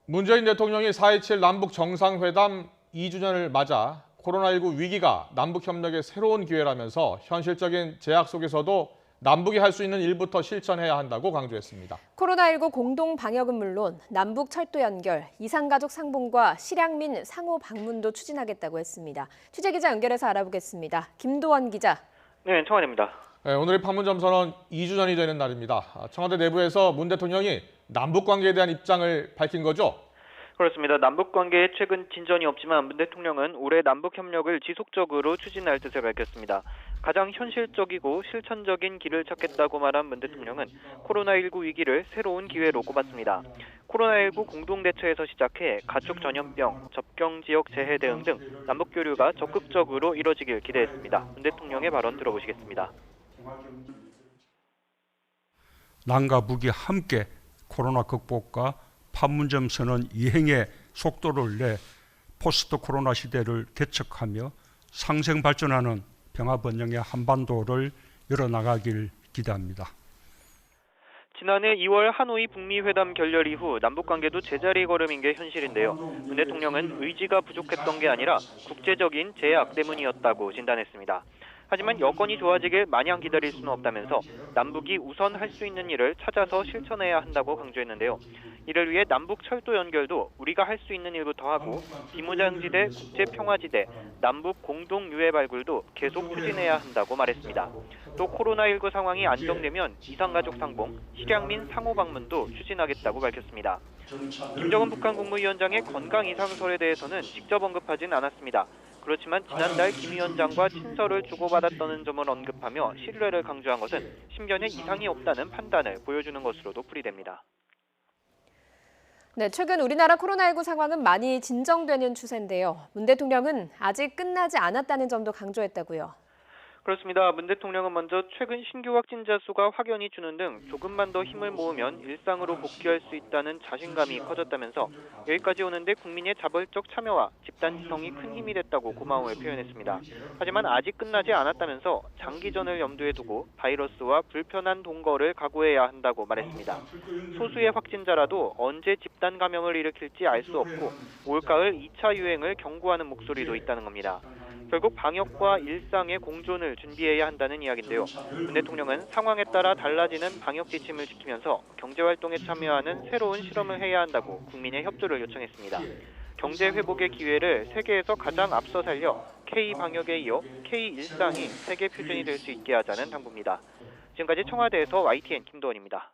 문재인 대통령이 4.27 남북 정상회담 2주년을 맞아 코로나19 위기가 남북 협력의 새로운 기회라면서 현실적인 제약 속에서도 남북이 할 수 있는 일부터 실천해야 한다고 강조했습니다. 코로나19 공동 방역은 물론 남북 철도 연결, 이산가족 상봉과 실향민 상호 방문도 추진하겠다고 했습니다. 취재기자 연결해서 알아보겠습니다. 김도원 기자. 네, 청와대입니다. 네, 오늘의 판문점 선언 2주년이 되는 날입니다. 청와대 내부에서 문 대통령이 남북 관계에 대한 입장을 밝힌 거죠? 그렇습니다. 남북 관계에 최근 진전이 없지만 문 대통령은 올해 남북 협력을 지속적으로 추진할 뜻을 밝혔습니다. 가장 현실적이고 실천적인 길을 찾겠다고 말한 문 대통령은 코로나19 위기를 새로운 기회로 꼽았습니다. 코로나19 공동대처에서 시작해 가축 전염병, 접경지역 재해 대응 등 남북 교류가 적극적으로 이뤄지길 기대했습니다. 문 대통령의 발언 들어보시겠습니다. 남과 북이 함께 코로나 극복과 판문점 선언 이행에 속도를 내 포스트 코로나 시대를 개척하며 상생 발전하는 평화 번영의 한반도를 열어나가길 기대합니다. 지난해 2월 하노이 북미 회담 결렬 이후 남북 관계도 제자리 걸음인 게 현실인데요. 문 대통령은 의지가 부족했던 게 아니라 국제적인 제약 때문이었다고 진단했습니다. 하지만 여건이 좋아지길 마냥 기다릴 수는 없다면서 남북이 우선 할 수 있는 일을 찾아서 실천해야 한다고 강조했는데요. 이를 위해 남북 철도 연결도 우리가 할 수 있는 일부터 하고 비무장지대, 국제평화지대, 남북 공동 유해 발굴도 계속 추진해야 한다고 말했습니다. 또 코로나19 상황이 안정되면 이산가족 상봉, 실향민 상호 방문도 추진하겠다고 밝혔습니다. 김정은 북한 국무위원장의 건강 이상설에 대해서는 직접 언급하진 않았습니다. 그렇지만 지난달 김 위원장과 친서를 주고받았다는 점을 언급하며 신뢰를 강조한 것은 신변에 이상이 없다는 판단을 보여주는 것으로도 풀이됩니다. 네, 최근 우리나라 코로나19 상황은 많이 진정되는 추세인데요. 문 대통령은 아직 끝나지 않았다는 점도 강조했다고요. 그렇습니다. 문 대통령은 먼저 최근 신규 확진자 수가 확연히 주는 등 조금만 더 힘을 모으면 일상으로 복귀할 수 있다는 자신감이 커졌다면서 여기까지 오는데 국민의 자발적 참여와 집단지성이 큰 힘이 됐다고 고마움을 표현했습니다. 하지만 아직 끝나지 않았다면서 장기전을 염두에 두고 바이러스와 불편한 동거를 각오해야 한다고 말했습니다. 소수의 확진자라도 언제 집단 감염을 일으킬지 알 수 없고 올가을 2차 유행을 경고하는 목소리도 있다는 겁니다. 결국 방역과 일상의 공존을 준비해야 한다는 이야기인데요. 문 대통령은 상황에 따라 달라지는 방역 지침을 지키면서 경제활동에 참여하는 새로운 실험을 해야 한다고 국민의 협조를 요청했습니다. 경제 회복의 기회를 세계에서 가장 앞서 살려 K-방역에 이어 K-일상이 세계 표준이 될 수 있게 하자는 당부입니다. 지금까지 청와대에서 YTN 김도원입니다.